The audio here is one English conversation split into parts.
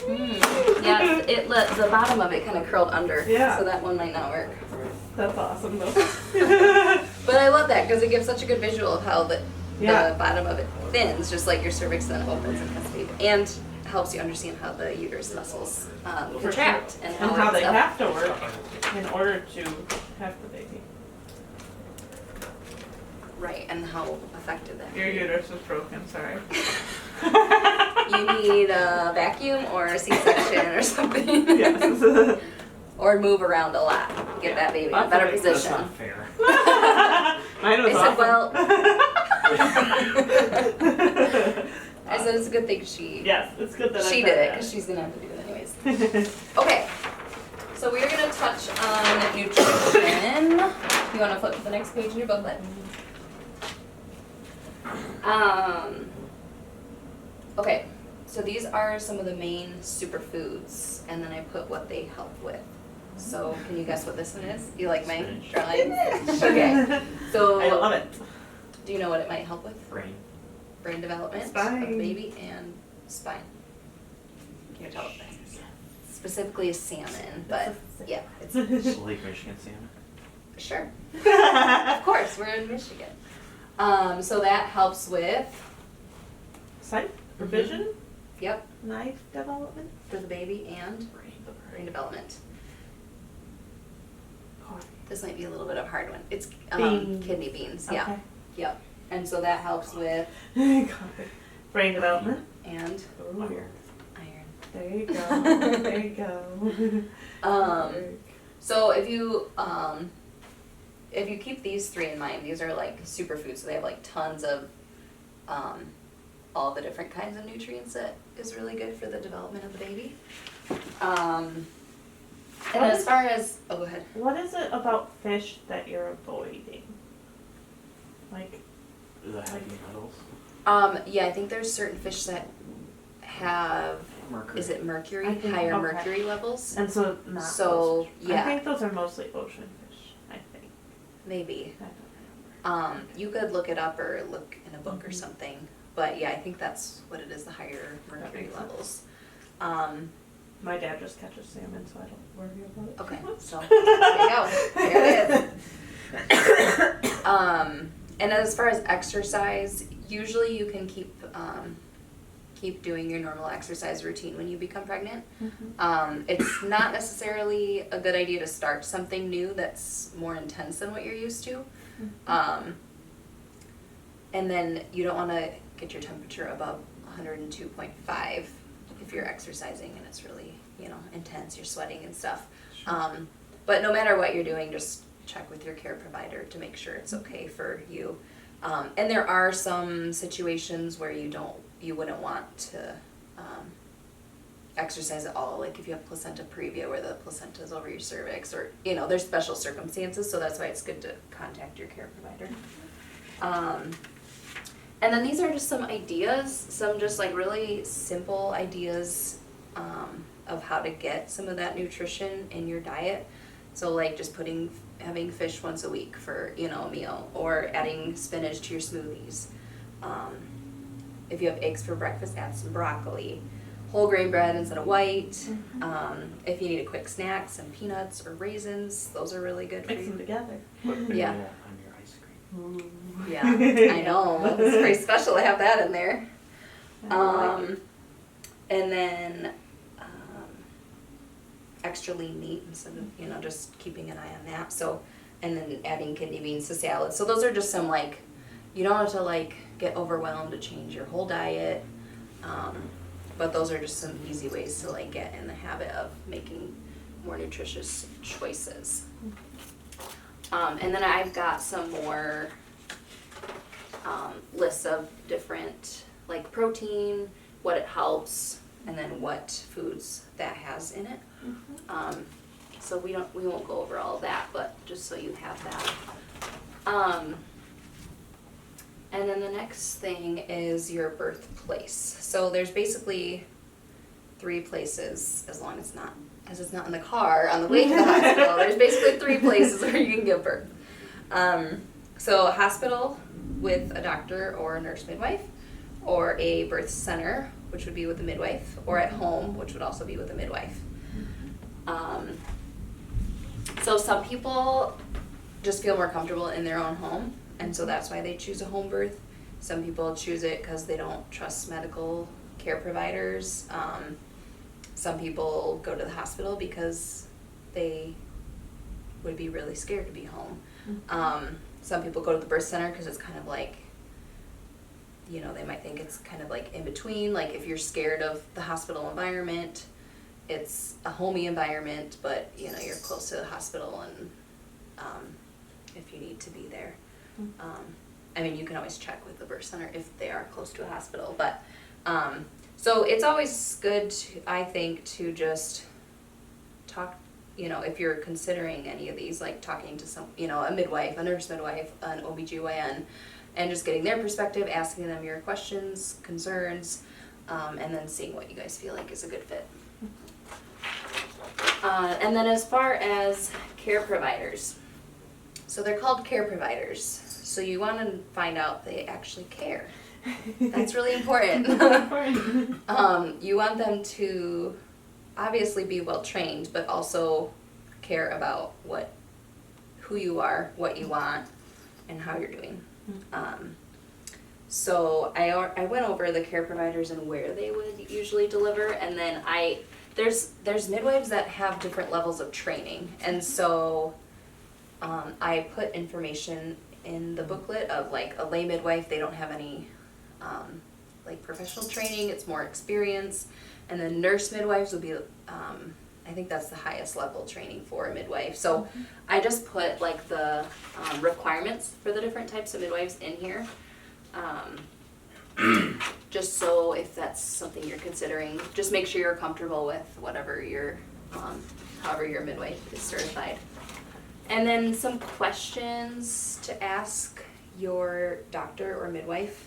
Yeah, the bottom of it kind of curled under. Yeah. So that one might not work. That's awesome though. But I love that because it gives such a good visual of how the Yeah. bottom of it thins, just like your cervix then opens and has baby. And helps you understand how the uterus muscles contract sure. and And how it's they up. have to work in order to have the baby. Right, and how effective that Your can be. uterus is broken, sorry. You need a vacuum or a C-section or something. Yes. Or move around a lot. Get that baby in a Lots better of it. That's position. not fair. Mine was I said, awesome. well, I said it's a good thing she Yes, it's good that did it because she's gonna have to do it anyways. Okay, so we're gonna touch on nutrition. You want to flip to the next page in your booklet? Okay, so these are some of the main superfoods, and then I put what they help with. So can you guess what this one is? You like my Spinach. drawings? Okay, so I love it. do you know what it might help with? Brain. Brain development of Spine. the baby and spine. Can you tell it? Specifically salmon, but yeah, it's It's Lake Michigan salmon. sure. Of course, we're in Michigan. So that helps with, Sight, revision, yep, knife development. for the baby and Brain. brain development. Corn. This might be a little bit of a hard one. It's Beans. kidney beans, yeah, Okay. yep. And so that helps with Brain development. and Ooh. iron. There you go. There you go. So if you keep these three in mind, these are like superfoods, so they have like tons of all the different kinds of nutrients that is really good for the development of the baby. And as far as, oh, go ahead. What is it about fish that you're avoiding? Like, The heavy metals. Yeah, I think there's certain fish that have, Mercury. is it mercury? I think- Higher okay. mercury levels? and so not So, those. yeah. I think those are mostly ocean fish. I think. Maybe. I don't remember. You could look it up or look in a book or Mhm. something. But yeah, I think that's what it is, the higher mercury makes sense. levels. My dad just catches salmon, so I don't worry about it. Okay, so there you go. There it is. And as far as exercise, usually you can keep doing your normal exercise routine when you become pregnant. It's not necessarily a good idea to start something new that's more intense than what you're used to. And then you don't want to get your temperature above 102.5 if you're exercising and it's really, intense, you're sweating and stuff. But no matter what you're doing, just check with your care provider to make sure it's okay for you. And there are some situations where you wouldn't want to exercise at all, like if you have placenta previa where the placenta is over your cervix, or there's special circumstances, so that's why it's good to contact your care provider. And then these are just some ideas, some just like really simple ideas of how to get some of that nutrition in your diet. So like just having fish once a week for a meal, or adding spinach to your smoothies. If you have eggs for breakfast, add some broccoli. Whole grain bread instead of white. If you need a quick snack, some peanuts or raisins, those are really good for Mix them you. together. Put Yeah. vanilla on your ice cream. Yeah, I know. It's pretty special to have that in there. I like it. And then extra lean meat instead of just keeping an eye on that. So, and then adding kidney beans to salad. So those are just some you don't have to get overwhelmed to change your whole diet. But those are just some easy ways to get in the habit of making more nutritious choices. And then I've got some more lists of different protein, what it helps, and then what foods that has in it. So we won't go over all of that, but just so you have that. And then the next thing is your birthplace. So there's basically 3 places, as it's not in the car on the way to the hospital. There's basically 3 places where you can give birth. So a hospital with a doctor or a nurse midwife, or a birth center which would be with a midwife, or at home, which would also be with a midwife. So some people just feel more comfortable in their own home, and so that's why they choose a home birth. Some people choose it because they don't trust medical care providers. Some people go to the hospital because they would be really scared to be home. Some people go to the birth center because it's kind of like, you know, they might think it's kind of like in between. Like if you're scared of the hospital environment, it's a homey environment, but you know, you're close to the hospital and if you need to be there. I mean, you can always check with the birth center if they are close to a hospital, but so it's always good, I think, to just talk, you know, if you're considering any of these, like talking to some, you know, a midwife, a nurse midwife, an OBGYN, and just getting their perspective, asking them your questions, concerns, and then seeing what you guys feel like is a good fit. And then as far as care providers, so they're called care providers, so you want to find out they actually care. That's really important. You want them to obviously be well trained, but also care about who you are, what you want, and how you're doing. So I went over the care providers and where they would usually deliver, and then there's midwives that have different levels of training, and so I put information in the booklet of like a lay midwife. They don't have any like professional training, it's more experience. And then nurse midwives would be, I think that's the highest level training for a midwife. So I just put like the requirements for the different types of midwives in here. Just so if that's something you're considering, just make sure you're comfortable with whatever however your midwife is certified. And then some questions to ask your doctor or midwife.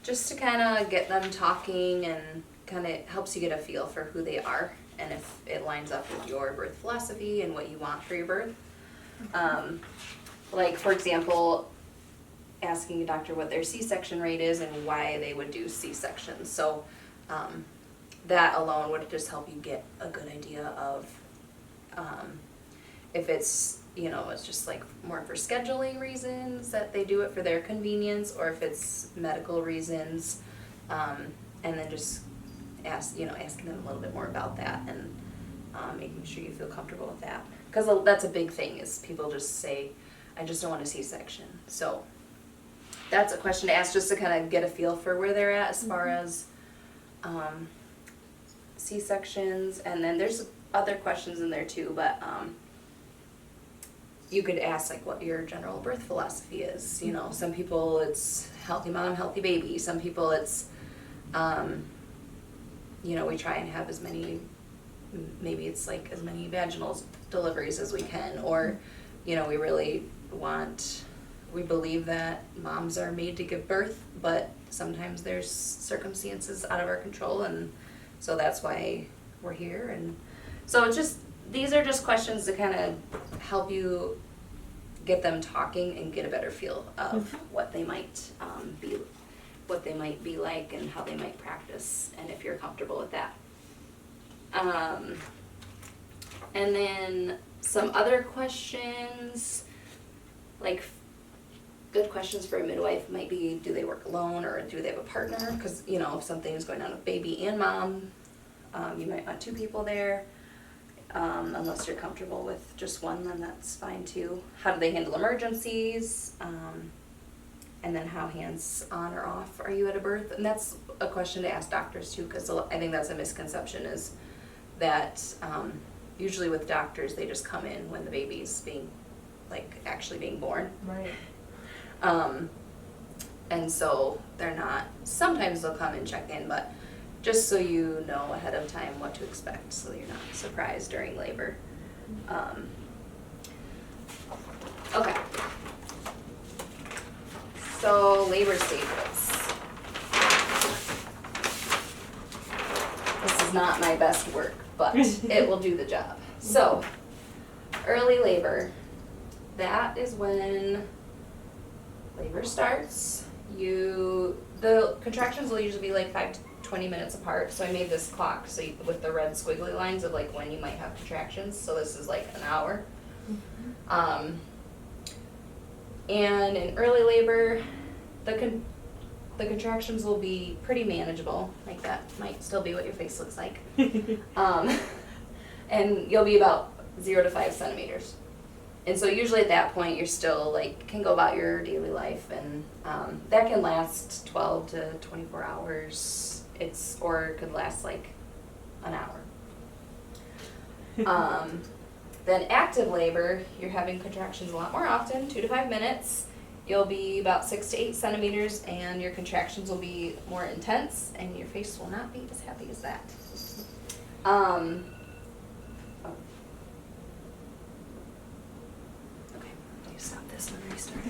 Just to kind of get them talking and kind of helps you get a feel for who they are and if it lines up with your birth philosophy and what you want for your birth. Like for example, asking a doctor what their C-section rate is and why they would do C-sections. So that alone would just help you get a good idea of if it's, you know, it's just like more for scheduling reasons that they do it for their convenience, or if it's medical reasons, and then just asking them a little bit more about that and making sure you feel comfortable with that. Because that's a big thing is people just say, I just don't want a C-section. So that's a question to ask just to kind of get a feel for where they're at as far as C-sections. And then there's other questions in there too, but you could ask like what your general birth philosophy is. You know, some people it's healthy mom, healthy baby. Some people it's, you know, we try and have as many, maybe it's like as many vaginal deliveries as we can, or, you know, we believe that moms are made to give birth, but sometimes there's circumstances out of our control, and so that's why we're here. And so it's just, these are just questions to kind of help you get them talking and get a better feel of what they might be like and how they might practice, and if you're comfortable with that. And then some other questions, like good questions for a midwife might be, do they work alone or do they have a partner? Because, you know, if something is going on with baby and mom, you might want two people there. Unless you're comfortable with just one, then that's fine too. How do they handle emergencies? And then how hands-on or off are you at a birth? And that's a question to ask doctors too, because I think that's a misconception, is that usually with doctors, they just come in when the baby's actually being born. Right. And so they're not, sometimes they'll come and check in, but just so you know ahead of time what to expect, so you're not surprised during labor. Okay. So labor stages. This is not my best work, but it will do the job. So, early labor. That is when labor starts. The contractions will usually be like 20 minutes apart. So I made this clock with the red squiggly lines of like when you might have contractions. So this is like an hour. And in early labor, the contractions will be pretty manageable. Like that might still be what your face looks like. And you'll be about 0 to 5 centimeters. And so usually at that point you're still like, can go about your daily life, and that can last 12 to 24 hours. Or it could last like an hour. Then active labor, you're having contractions a lot more often, 2 to 5 minutes. You'll be about 6 to 8 centimeters, and your contractions will be more intense, and your face will not be as happy as that. Okay, let me stop this and restart.